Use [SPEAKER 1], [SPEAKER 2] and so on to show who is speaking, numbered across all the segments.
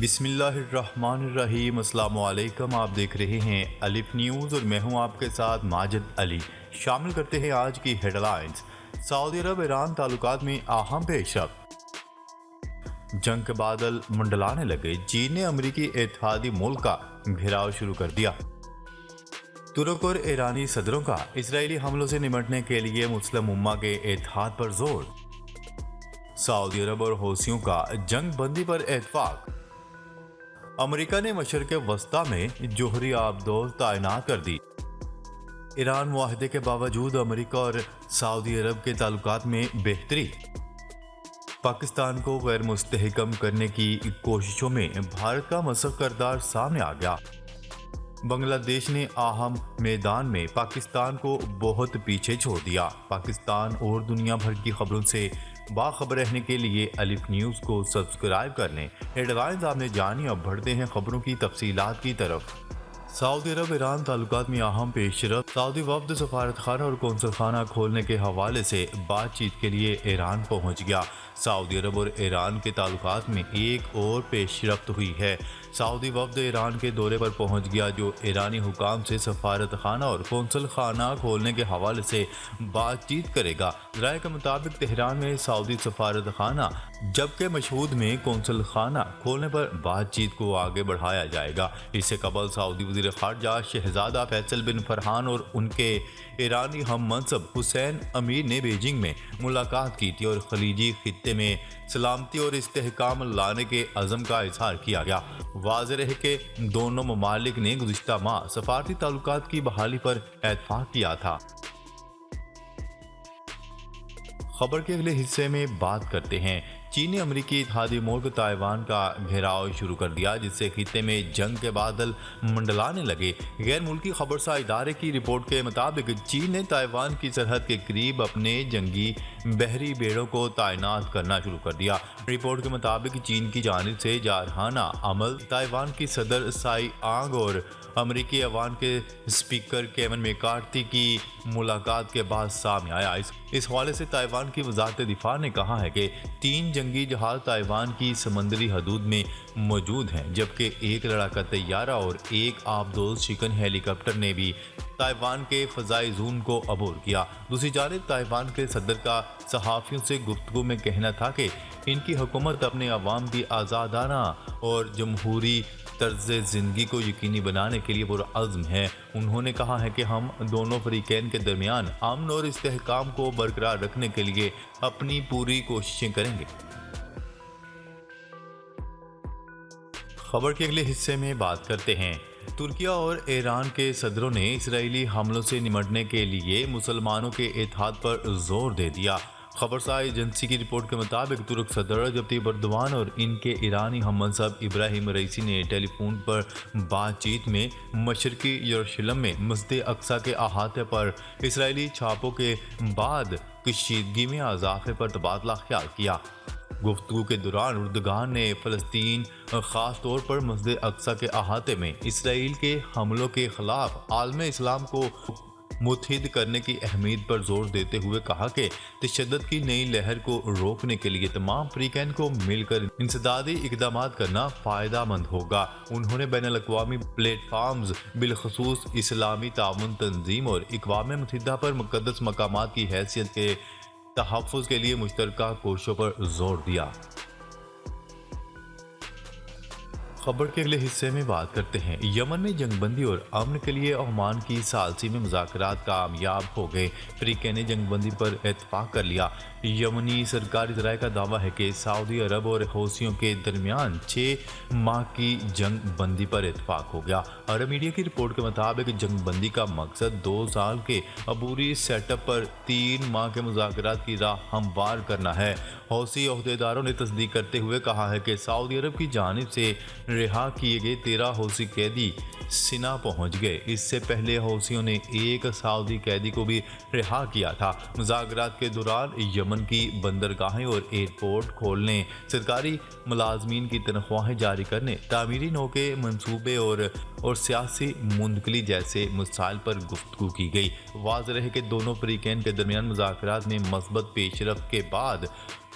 [SPEAKER 1] بسم اللہ الرحمن الرحیم۔ السلام علیکم، آپ دیکھ رہے ہیں الف نیوز اور میں ہوں آپ کے ساتھ ماجد علی۔ شامل کرتے ہیں آج کی ہیڈ لائنز۔ سعودی عرب ایران تعلقات میں اہم پیش رفت، جنگ کے بادل منڈلانے لگے، چین نے امریکی اتحادی ملک کا گھیراؤ شروع کر دیا۔ ترک اور ایرانی صدروں کا اسرائیلی حملوں سے نمٹنے کے لیے مسلم امہ کے اتحاد پر زور۔ سعودی عرب اور حوثیوں کا جنگ بندی پر اتفاق۔ امریکہ نے مشرق وسطی میں جوہری آبدوز تعینات کر دی۔ ایران معاہدے کے باوجود امریکہ اور سعودی عرب کے تعلقات میں بہتری۔ پاکستان کو غیر مستحکم کرنے کی کوششوں میں بھارت کا مؤثر کردار سامنے آ گیا۔ بنگلہ دیش نے اہم میدان میں پاکستان کو بہت پیچھے چھوڑ دیا۔ پاکستان اور دنیا بھر کی خبروں سے باخبر رہنے کے لیے الف نیوز کو سبسکرائب کر لیں۔ ہیڈ لائنز آپ نے جانی، اب بڑھتے ہیں خبروں کی تفصیلات کی طرف۔ سعودی عرب ایران تعلقات میں اہم پیش رفت۔ سعودی وفد سفارت خانہ اور قونصل خانہ کھولنے کے حوالے سے بات چیت کے لیے ایران پہنچ گیا۔ سعودی عرب اور ایران کے تعلقات میں ایک اور پیش رفت ہوئی ہے۔ سعودی وفد ایران کے دورے پر پہنچ گیا، جو ایرانی حکام سے سفارت خانہ اور قونصل خانہ کھولنے کے حوالے سے بات چیت کرے گا۔ ذرائع کے مطابق تہران میں سعودی سفارت خانہ جبکہ مشہود میں قونصل خانہ کھولنے پر بات چیت کو آگے بڑھایا جائے گا۔ اس سے قبل سعودی وزیر خارجہ شہزادہ فیصل بن فرحان اور ان کے ایرانی ہم منصب حسین امیر نے بیجنگ میں ملاقات کی تھی اور خلیجی خطے میں سلامتی اور استحکام لانے کے عزم کا اظہار کیا گیا۔ واضح رہے کہ دونوں ممالک نے گزشتہ ماہ سفارتی تعلقات کی بحالی پر اتفاق کیا تھا۔ خبر کے اگلے حصے میں بات کرتے ہیں۔ چین نے امریکی اتحادی ملک تائیوان کا گھیراؤ شروع کر دیا، جس سے خطے میں جنگ کے بادل منڈلانے لگے۔ غیر ملکی خبرساز ادارے کی رپورٹ کے مطابق چین نے تائیوان کی سرحد کے قریب اپنے جنگی بحری بیڑوں کو تعینات کرنا شروع کر دیا۔ رپورٹ کے مطابق چین کی جانب سے جارحانہ عمل تائیوان کی صدر سائی آنگ اور امریکی ایوان کے اسپیکر کیون میکارتھی کی ملاقات کے بعد سامنے آیا۔ اس حوالے سے تائیوان کی وزارت دفاع نے کہا ہے کہ 3 جنگی جہاز تائیوان کی سمندری حدود میں موجود ہیں، جبکہ ایک لڑاکا طیارہ اور ایک آبدوز شکن ہیلی کاپٹر نے بھی تائیوان کے فضائی زون کو عبور کیا۔ دوسری جانب تائیوان کے صدر کا صحافیوں سے گفتگو میں کہنا تھا کہ ان کی حکومت اپنے عوام کی آزادانہ اور جمہوری طرز زندگی کو یقینی بنانے کے لیے پرعزم ہے۔ انہوں نے کہا ہے کہ ہم دونوں فریقین کے درمیان امن اور استحکام کو برقرار رکھنے کے لیے اپنی پوری کوششیں کریں گے۔ خبر کے اگلے حصے میں بات کرتے ہیں۔ ترکیہ اور ایران کے صدروں نے اسرائیلی حملوں سے نمٹنے کے لیے مسلمانوں کے اتحاد پر زور دے دیا۔ خبرساز ایجنسی کی رپورٹ کے مطابق ترک صدر رجب طیب ایردوان اور ان کے ایرانی ہم منصب ابراہیم رئیسی نے ٹیلی فون پر بات چیت میں مشرقی یروشلم میں مسجد اقصی کے احاطے پر اسرائیلی چھاپوں کے بعد کشیدگی میں اضافے پر تبادلہ خیال کیا۔ گفتگو کے دوران اردوغان نے فلسطین، خاص طور پر مسجد اقصی کے احاطے میں اسرائیل کے حملوں کے خلاف عالم اسلام کو متحد کرنے کی اہمیت پر زور دیتے ہوئے کہا کہ تشدد کی نئی لہر کو روکنے کے لیے تمام فریقین کو مل کر انسدادی اقدامات کرنا فائدہ مند ہوگا۔ انہوں نے بین الاقوامی پلیٹ فارمز، بالخصوص اسلامی تعاون تنظیم اور اقوام متحدہ پر مقدس مقامات کی حیثیت کے تحفظ کے لیے مشترکہ کوششوں پر زور دیا۔ خبر کے اگلے حصے میں بات کرتے ہیں۔ یمن میں جنگ بندی اور امن کے لیے عمان کی ثالثی میں مذاکرات کامیاب ہو گئے۔ فریقین نے جنگ بندی پر اتفاق کر لیا۔ یمنی سرکاری ذرائع کا دعویٰ ہے کہ سعودی عرب اور حوثیوں کے درمیان 6 ماہ کی جنگ بندی پر اتفاق ہو گیا۔ عرب میڈیا کی رپورٹ کے مطابق جنگ بندی کا مقصد 2 سال کے عبوری سیٹ اپ پر 3 ماہ کے مذاکرات کی راہ ہموار کرنا ہے۔ حوثی عہدیداروں نے تصدیق کرتے ہوئے کہا ہے کہ سعودی عرب کی جانب سے رہا کیے گئے 13 حوثی قیدی سنا پہنچ گئے۔ اس سے پہلے حوثیوں نے ایک سعودی قیدی کو بھی رہا کیا تھا۔ مذاکرات کے دوران یمن کی بندرگاہیں اور ایئرپورٹ کھولنے، سرکاری ملازمین کی تنخواہیں جاری کرنے، تعمیری نو کے منصوبے اور سیاسی منتقلی جیسے مسائل پر گفتگو کی گئی۔ واضح رہے کہ دونوں فریقین کے درمیان مذاکرات میں مثبت پیش رفت کے بعد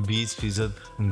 [SPEAKER 1] 20%